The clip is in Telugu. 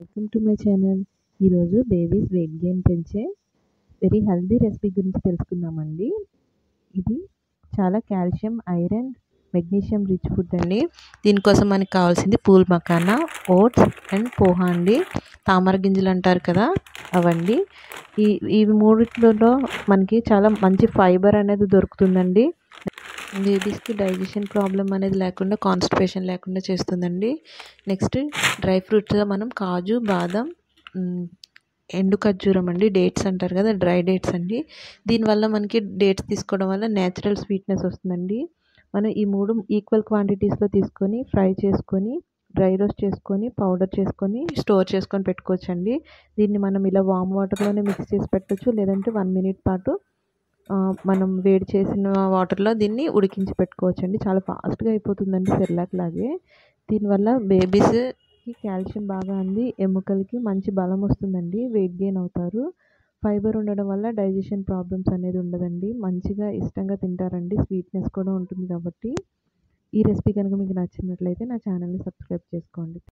Welcome to my channel. ఈరోజు బేబీస్ వెయిట్ గెయిన్ పెంచే వెరీ హెల్తీ రెసిపీ గురించి తెలుసుకుందామండి. ఇది చాలా calcium, iron, magnesium rich food అండి. దీనికోసం మనకి కావాల్సింది పూల్ మకానా, ఓట్స్ అండ్ పోహా అండి. తామర గింజలు అంటారు కదా, అవండి. ఈ మూడిట్లో మనకి చాలా మంచి ఫైబర్ అనేది దొరుకుతుందండి. బేబీస్కి డైజెషన్ ప్రాబ్లం అనేది లేకుండా, కాన్స్టిపేషన్ లేకుండా చేస్తుందండి. నెక్స్ట్ డ్రై ఫ్రూట్స్గా మనం కాజు, బాదం, ఎండు ఖర్జూరం అండి, డేట్స్ అంటారు కదా, డ్రై డేట్స్ అండి. దీనివల్ల మనకి డేట్స్ తీసుకోవడం వల్ల నేచురల్ స్వీట్నెస్ వస్తుందండి. మనం ఈ మూడు ఈక్వల్ క్వాంటిటీస్లో తీసుకొని ఫ్రై చేసుకొని, డ్రై రోస్ట్ చేసుకొని, పౌడర్ చేసుకొని స్టోర్ చేసుకొని పెట్టుకోవచ్చండి. దీన్ని మనం ఇలా వామ్ వాటర్లోనే మిక్స్ చేసి పెట్టచ్చు, లేదంటే 1 మినిట్ పాటు మనం వేడి చేసిన వాటర్లో దీన్ని ఉడికించి పెట్టుకోవచ్చండి. చాలా ఫాస్ట్గా అయిపోతుందండి, సెర్లాక్ లాగే. దీనివల్ల బేబీస్కి కాల్షియం బాగా అంది, ఎముకలకి మంచి బలం వస్తుందండి, వెయిట్ గెయిన్ అవుతారు. ఫైబర్ ఉండడం వల్ల డైజెషన్ ప్రాబ్లమ్స్ అనేది ఉండదండి, మంచిగా ఇష్టంగా తింటారండి, స్వీట్నెస్ కూడా ఉంటుంది. కాబట్టి ఈ రెసిపీ కనుక మీకు నచ్చినట్లయితే నా ఛానల్ని సబ్స్క్రైబ్ చేసుకోండి.